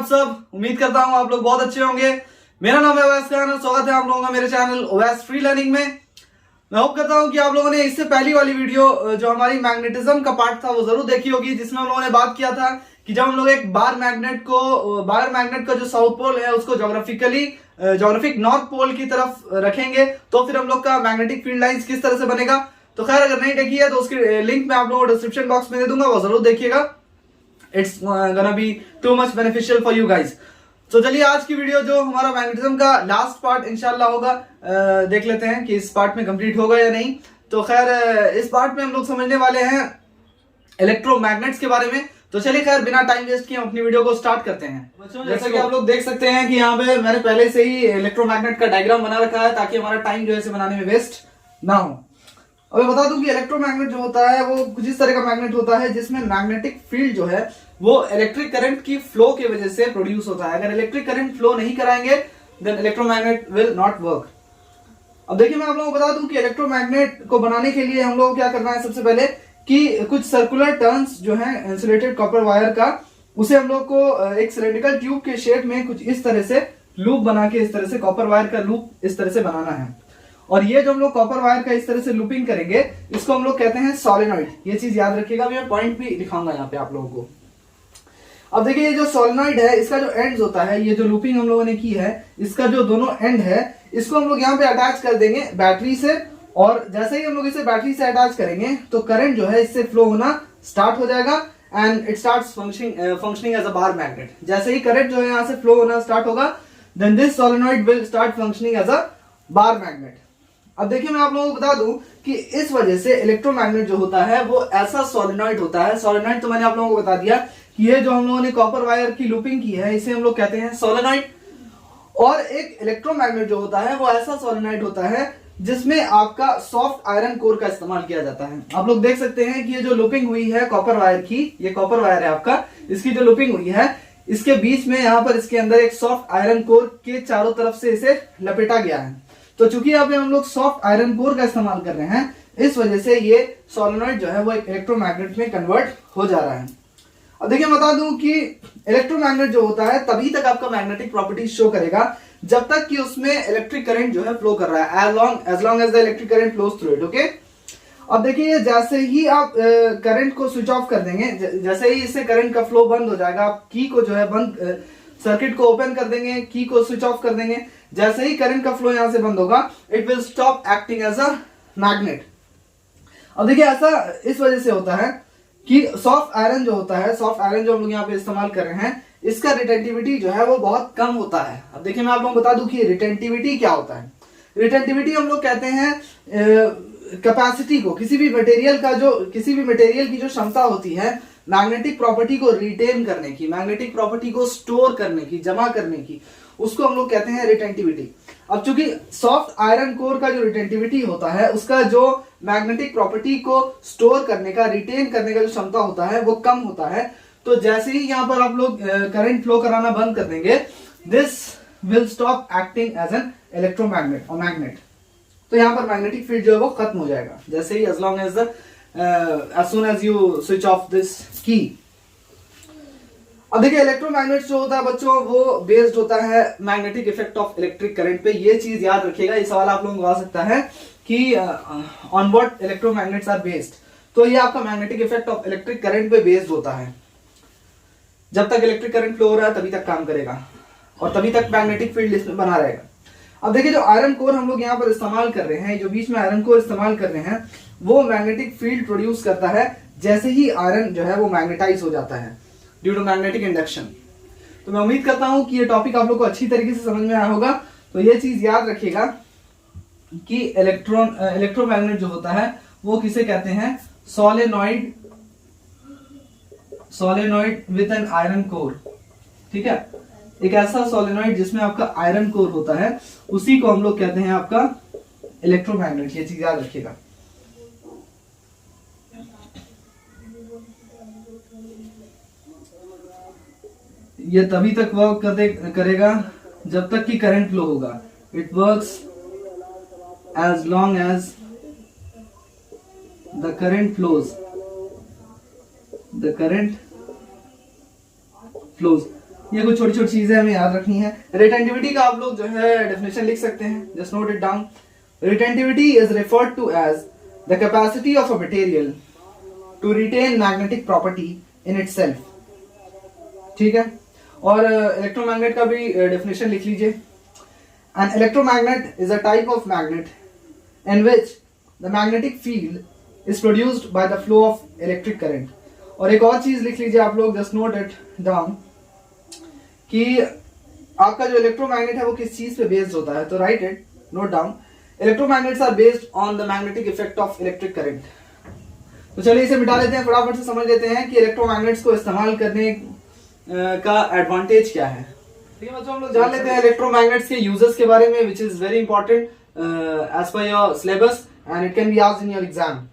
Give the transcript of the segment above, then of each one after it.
आप सब? उम्मीद करता हूँ आप लोग बहुत अच्छे होंगे। मेरा नाम है ओवैस खान और स्वागत है आप लोगों का मेरे चैनल ओवैस फ्री लर्निंग में। मैं होप करता हूँ कि आप लोगों ने इससे पहली वाली वीडियो जो हमारी मैग्नेटिज्म का पार्ट था वो जरूर देखी होगी, जिसमें हम लोगों ने बात किया था कि जब हम लोग एक बार मैग्नेट का जो साउथ पोल है उसको जोग्राफिक नॉर्थ पोल की तरफ रखेंगे तो फिर हम लोग का मैग्नेटिक फील्ड लाइंस किस तरह से बनेगा। तो खैर अगर नहीं देखी है तो उसकी लिंक मैं आप लोगों को डिस्क्रिप्शन बॉक्स में दे दूंगा, वो जरूर देखिएगा। It's gonna be too much beneficial for you guys. तो चलिए आज की वीडियो जो हमारा मैग्नेटिज्म का लास्ट पार्ट इंशाल्लाह होगा, देख लेते हैं कि इस पार्ट में कंप्लीट होगा या नहीं। तो खैर इस पार्ट में हम लोग समझने वाले हैं इलेक्ट्रोमैग्नेट्स के बारे में। तो चलिए खैर बिना टाइम वेस्ट किए अपनी वीडियो को स्टार्ट करते हैं। जैसा कि आप लोग देख सकते हैं कि यहाँ पे मैंने पहले से ही इलेक्ट्रोमैग्नेट का डायग्राम बना रखा है ताकि हमारा टाइम जो है इसे बनाने में वेस्ट ना हो। अब मैं बता दूं कि इलेक्ट्रोमैग्नेट जो होता है वो कुछ इस तरह का मैग्नेट होता है जिसमें मैग्नेटिक फील्ड जो है वो इलेक्ट्रिक करंट की फ्लो की वजह से प्रोड्यूस होता है। अगर इलेक्ट्रिक करंट फ्लो नहीं कराएंगे then electromagnet will not work. अब देखिए मैं आप लोगों को बता दूं कि इलेक्ट्रोमैग्नेट को बनाने के लिए हम लोग को क्या करना है, सबसे पहले कि कुछ सर्कुलर टर्न्स जो है इंसुलेटेड कॉपर वायर का, उसे हम लोग को एक सिलेंड्रिकल ट्यूब के शेप में कुछ इस तरह से लूप बना के, इस तरह से कॉपर वायर का लूप इस तरह से बनाना है। और ये जो हम लोग कॉपर वायर का इस तरह से लूपिंग करेंगे इसको हम लोग कहते हैं सोलेनॉइड। ये चीज याद रखिएगा, मैं पॉइंट भी दिखाऊंगा यहाँ पे आप लोगों को। अब देखिए ये जो सोलेनॉइड है इसका जो एंड्स होता है, ये जो लूपिंग हम लोगों ने की है इसका जो दोनों एंड है इसको हम लोग यहाँ पे अटैच कर देंगे बैटरी से। और जैसे ही हम लोग इसे बैटरी से अटैच करेंगे तो करंट जो है इससे फ्लो होना स्टार्ट हो जाएगा and it starts functioning as a bar magnet. जैसे ही करंट जो है यहाँ से फ्लो होना स्टार्ट होगा then this solenoid will start functioning as a bar magnet. अब देखिए मैं आप लोगों को बता दूं कि इस वजह से इलेक्ट्रोमैग्नेट जो होता है वो ऐसा सोलेनॉइड होता है। सोलेनॉइड तो मैंने आप लोगों को बता दिया कि ये जो हम लोगों ने कॉपर वायर की लूपिंग की है इसे हम लोग कहते हैं सोलेनॉइड। और एक इलेक्ट्रोमैग्नेट जो होता है वो ऐसा सोलेनॉइड होता है जिसमें आपका सॉफ्ट आयरन कोर का इस्तेमाल किया जाता है। आप लोग देख सकते हैं कि ये जो लूपिंग हुई है कॉपर वायर की, ये कॉपर वायर है आपका, इसकी जो लूपिंग हुई है इसके बीच में यहाँ पर इसके अंदर एक सॉफ्ट आयरन कोर के चारों तरफ से इसे लपेटा गया है। तो चूंकि यहाँ पे हम लोग सॉफ्ट आयरन कोर का इस्तेमाल कर रहे हैं इस वजह से ये सोलेनॉइड जो है वो एक इलेक्ट्रोमैग्नेट में कन्वर्ट हो जा रहा है। अब देखिए बता दूं कि इलेक्ट्रोमैग्नेट जो होता है तभी तक आपका मैग्नेटिक प्रॉपर्टी शो करेगा जब तक कि उसमें इलेक्ट्रिक करंट जो है फ्लो कर रहा है, as long as the electric current flows through it. Okay, अब देखिए जैसे ही आप करंट को स्विच ऑफ कर देंगे, जैसे ही इससे करंट का फ्लो बंद हो जाएगा, आप की को जो है बंद सर्किट को ओपन कर देंगे, की को स्विच ऑफ कर देंगे, जैसे ही करंट का फ्लो यहां से बंद होगा it will stop acting as a magnet. अब देखिए ऐसा इस वजह से होता है कि सॉफ्ट आयरन जो होता है, सॉफ्ट आयरन जो हम लोग यहाँ पे इस्तेमाल कर रहे हैं इसका रिटेंटिविटी जो है वो बहुत कम होता है। अब देखिए मैं आप लोगों को बता दूं कि रिटेंटिविटी क्या होता है। रिटेंटिविटी हम लोग कहते हैं कैपेसिटी को, किसी भी मटेरियल की जो क्षमता होती है मैग्नेटिक प्रॉपर्टी को रिटेन करने की, मैग्नेटिक प्रॉपर्टी को स्टोर करने की, जमा करने की, उसको हम लोग कहते हैं रिटेंटिविटी। अब चूंकि सॉफ्ट आयरन कोर का जो रिटेंटिविटी होता है उसका जो मैग्नेटिक प्रॉपर्टी को स्टोर करने का, रिटेन करने का जो क्षमता होता है वो कम होता है। तो जैसे ही यहां पर आप लोग करंट फ्लो कराना बंद कर देंगे this will stop acting as an electromagnet और मैग्नेट। तो यहां पर मैग्नेटिक फील्ड जो है वो खत्म हो जाएगा जैसे ही as soon as you switch off this key। अब देखिए इलेक्ट्रोमैग्नेट जो होता है बच्चों वो बेस्ड होता है magnetic effect of electric current पे। ये चीज याद रखिएगा, ये सवाल आप लोगों को आ सकता है कि on what electromagnets are based. तो ये आपका magnetic effect of electric current पे बेस्ड होता है। जब तक इलेक्ट्रिक करंट फ्लो हो रहा है तभी तक काम करेगा और तभी तक मैग्नेटिक फील्ड इसमें बना रहेगा। अब देखिए जो आयरन कोर हम लोग यहाँ पर इस्तेमाल कर रहे हैं, जो बीच में आयरन कोर इस्तेमाल कर रहे हैं वो मैग्नेटिक फील्ड प्रोड्यूस करता है जैसे ही आयरन जो है वो मैग्नेटाइज हो जाता है ड्यू टू मैग्नेटिक इंडक्शन। तो मैं उम्मीद करता हूं कि ये टॉपिक आप लोग को अच्छी तरीके से समझ में आया होगा। तो ये चीज याद रखिएगा कि इलेक्ट्रोमैग्नेट जो होता है वो किसे कहते हैं, solenoid with an iron core. ठीक है, एक ऐसा सोलेनॉइड जिसमें आपका आयरन कोर होता है उसी को हम लोग कहते हैं आपका इलेक्ट्रोमैग्नेट। ये चीज याद रखिएगा। ये तभी तक वर्क करेगा जब तक कि करंट फ्लो होगा। It works as long as the current flows. ये कुछ छोटी छोटी चीजें हमें याद रखनी है। रिटेंटिविटी का आप लोग जो है डेफिनेशन लिख सकते हैं, just note it down. Retentivity is referred to as the capacity of a material to retain magnetic property in itself, ठीक है। और इलेक्ट्रोमैग्नेट का भी डेफिनेशन लिख लीजिए। An electromagnet is a type of magnet in which the magnetic field is produced by the flow of electric current. और एक और चीज लिख लीजिए आप लोग, जस्ट नोट इट डाउन, कि आपका जो इलेक्ट्रोमैग्नेट है वो किस चीज पे बेस्ड होता है, तो write it, note down, electromagnets are based on the magnetic effect of electric current. तो चलिए इसे मिटा लेते हैं, फटाफट से समझ लेते हैं कि इलेक्ट्रोमैग्नेट्स को इस्तेमाल करने का एडवांटेज क्या है। ठीक है बच्चों, हम लोग जान लेते हैं इलेक्ट्रोमैग्नेट्स के यूजेस के बारे में, which is very important as per your syllabus and it can be asked in your exam.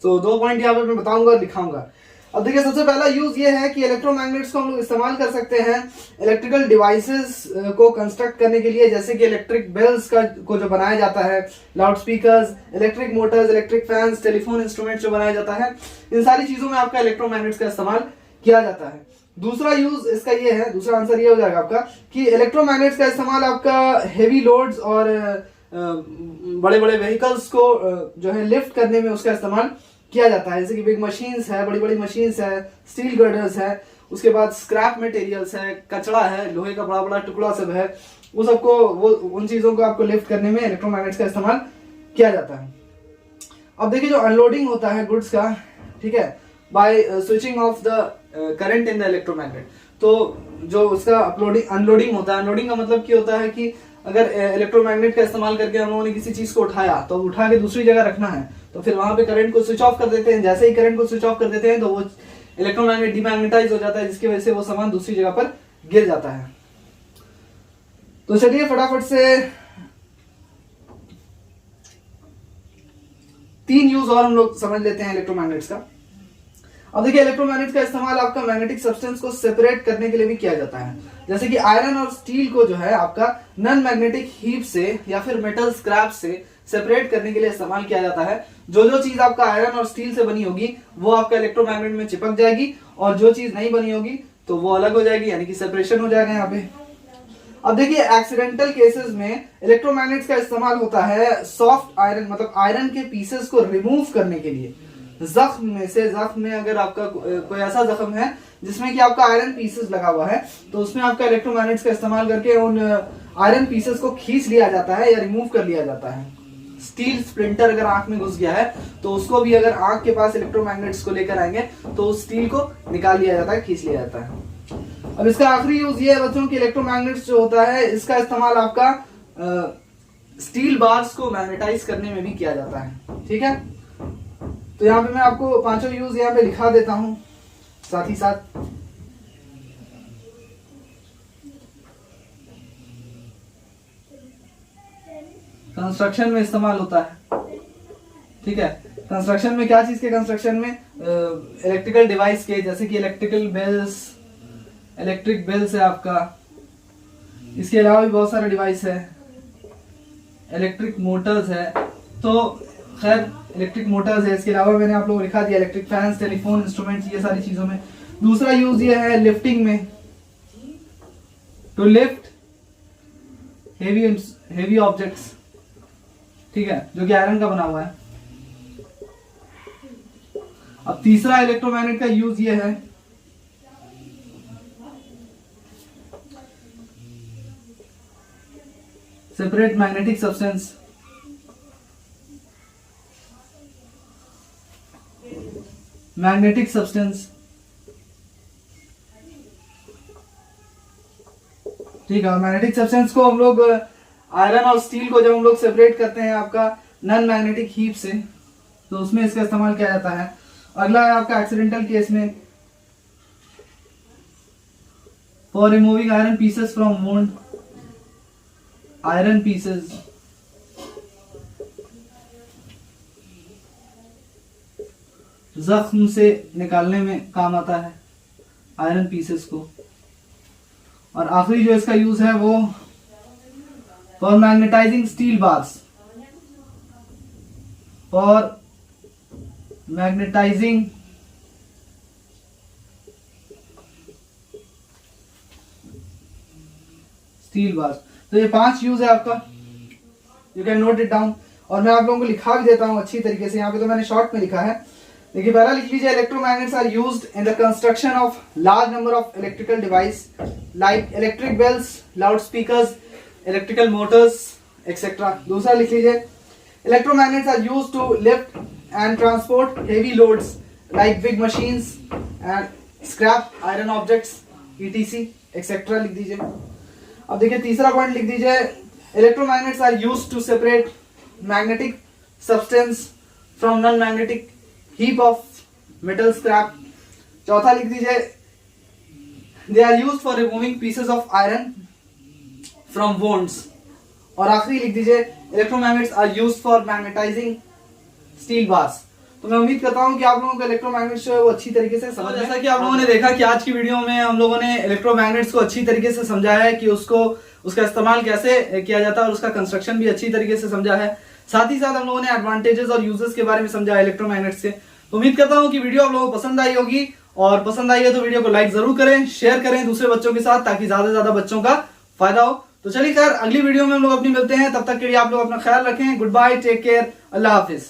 तो 2 पॉइंट यहाँ पे मैं बताऊंगा और दिखाऊंगा। अब देखिए, सबसे पहला यूज ये है कि इलेक्ट्रोमैग्नेट्स को हम लोग इस्तेमाल कर सकते हैं इलेक्ट्रिकल डिवाइसेस को कंस्ट्रक्ट करने के लिए, जैसे कि इलेक्ट्रिक बेल्स को जो बनाया जाता है, loud speakers, electric Motors, electric fans, telephone instrument जो बनाया जाता है, इन सारी चीजों में आपका इलेक्ट्रोमैग्नेट्स का इस्तेमाल किया जाता है। दूसरा यूज इसका ये है, दूसरा आंसर ये हो जाएगा आपका कि इलेक्ट्रोमैग्नेट्स का इस्तेमाल आपका हेवी लोड्स और बड़े बड़े व्हीकल्स को जो है लिफ्ट करने में उसका इस्तेमाल किया जाता है, जैसे कि बिग मशीन्स है, बड़ी बड़ी मशीन्स है, स्टील गर्डर्स है, उसके बाद स्क्रैप मटेरियल्स है, कचड़ा है, लोहे का बड़ा बड़ा टुकड़ा सब है, वो सबको उन चीजों को आपको लिफ्ट करने में इलेक्ट्रोमैग्नेट्स का इस्तेमाल किया जाता है। अब देखिए, जो अनलोडिंग होता है गुड्स का, ठीक है, by switching off the current in the electromagnet, तो जो उसका अनलोडिंग होता है, अनलोडिंग का मतलब क्या होता है कि अगर इलेक्ट्रोमैग्नेट का इस्तेमाल करके हम लोगों ने किसी चीज को उठाया, तो उठा के दूसरी जगह रखना है, तो फिर वहां पे करंट को स्विच ऑफ कर देते हैं। जैसे ही करंट को स्विच ऑफ कर देते हैं तो वो इलेक्ट्रोमैग्नेट डिमैग्नेटाइज हो जाता है, जिसकी वजह से वो सामान दूसरी जगह पर गिर जाता है। तो चलिए फटाफट से 3 यूज और हम लोग समझ लेते हैं इलेक्ट्रोमैग्नेट्स का। अब देखिए, इलेक्ट्रोमैग्नेट्स का इस्तेमाल आपका मैग्नेटिक सब्सटेंस को सेपरेट करने के लिए भी किया जाता है, जैसे कि आयरन और स्टील को जो है आपका नॉन मैग्नेटिक हीप से या फिर मेटल स्क्रैप से सेपरेट करने के लिए इस्तेमाल किया जाता है। जो चीज आपका आयरन और स्टील से बनी होगी वो आपका इलेक्ट्रोमैग्नेट में चिपक जाएगी, और जो चीज नहीं बनी होगी तो वो अलग हो जाएगी, यानी कि सेपरेशन हो जाएगा यहाँ पे। अब देखिए, एक्सीडेंटल केसेस में इलेक्ट्रोमैग्नेट्स का इस्तेमाल होता है सॉफ्ट आयरन, मतलब आयरन के पीसेस को रिमूव करने के लिए। जख्म में अगर आपका कोई ऐसा जख्म है जिसमें कि आपका आयरन पीसेस लगा हुआ है, तो उसमें आपका इलेक्ट्रोमैग्नेट्स का इस्तेमाल करके उन आयरन पीसेस को खींच लिया जाता है या रिमूव कर लिया जाता है। स्टील स्प्लिंटर अगर आंख में घुस गया है तो उसको भी अगर आंख के पास इलेक्ट्रोमैग्नेट्स को लेकर आएंगे तो उस स्टील को निकाल लिया जाता है, खींच लिया जाता है। अब इसका आखिरी यूज ये है बच्चों कि इलेक्ट्रोमैग्नेट्स जो होता है इसका इस्तेमाल आपका स्टील बार्स को मैग्नेटाइज करने में भी किया जाता है, ठीक है। तो यहाँ पे मैं आपको 5 यूज यहाँ पे लिखा देता हूं साथ ही साथ। कंस्ट्रक्शन में इस्तेमाल होता है, ठीक है। कंस्ट्रक्शन में क्या चीज के कंस्ट्रक्शन में, इलेक्ट्रिकल डिवाइस के, जैसे कि इलेक्ट्रिक बेल्स है आपका, इसके अलावा भी बहुत सारे डिवाइस है, इलेक्ट्रिक मोटर्स है, तो खैर इलेक्ट्रिक मोटर्स है। इसके अलावा मैंने आप लोगों को लिखा दिया इलेक्ट्रिक फैंस, टेलीफोन इंस्ट्रूमेंट्स, ये सारी चीजों में। दूसरा यूज ये है लिफ्टिंग में, टू लिफ्ट हेवी ऑब्जेक्ट्स, ठीक है, जो कि आयरन का बना हुआ है। अब तीसरा इलेक्ट्रोमैग्नेट का यूज ये है सेपरेट मैग्नेटिक सब्सटेंस, ठीक है। मैग्नेटिक सब्सटेंस को हम लोग आयरन और स्टील को जब हम लोग सेपरेट करते हैं आपका नॉन मैग्नेटिक हीप से, तो उसमें इसका इस्तेमाल किया जाता है। अगला है आपका एक्सीडेंटल केस में, for removing iron pieces from wound, iron pieces जख्म से निकालने में काम आता है आयरन पीसेस को। और आखिरी जो इसका यूज है वो for magnetising steel bars, for magnetising steel bars. तो ये 5 यूज है आपका, you can note it down. और मैं आप लोगों को लिखा भी देता हूँ अच्छी तरीके से, यहाँ पे तो मैंने शॉर्ट में लिखा है। देखिए पहला लिख लीजिए, electromagnets are used in the construction of large number of electrical device like electric bells, loud speakers, electrical motors etcetera. दूसरा लिख लीजिए, electromagnets are used to lift and transport heavy loads like big machines and scrap iron objects ETC etcetera लिख दीजिए। अब देखिए तीसरा point लिख दीजिए, electromagnets are used to separate magnetic substance from non magnetic heap of metal scrap. चौथा लिख दीजिए, दे are used for removing pieces of iron from wounds. और आखिरी लिख दीजिए, electromagnets are used for magnetising steel bars. तो मैं उम्मीद करता हूं कि आप लोगों को इलेक्ट्रोमैग्नेट्स जो है वो अच्छी तरीके से समझ। जैसा कि आप लोगों ने देखा कि आज की वीडियो में हम लोगों ने इलेक्ट्रोमैग्नेट्स को अच्छी तरीके से समझा है कि उसका इस्तेमाल कैसे किया जाता है और उसका कंस्ट्रक्शन भी अच्छी तरीके से समझा है। साथ ही साथ हम लोगों ने एडवांटेजेस और यूजेस के बारे में समझा है इलेक्ट्रोमैग्नेट्स के। तो उम्मीद करता हूं कि वीडियो आप लोगों को पसंद आई होगी, और पसंद आई है तो वीडियो को लाइक जरूर करें, शेयर करें दूसरे बच्चों के साथ, ताकि ज्यादा से ज्यादा बच्चों का फायदा हो। तो चलिए खैर, अगली वीडियो में हम लोग अपनी मिलते हैं, तब तक के लिए आप लोग अपना ख्याल रखें। गुड बाय, टेक केयर, अल्लाह हाफिज।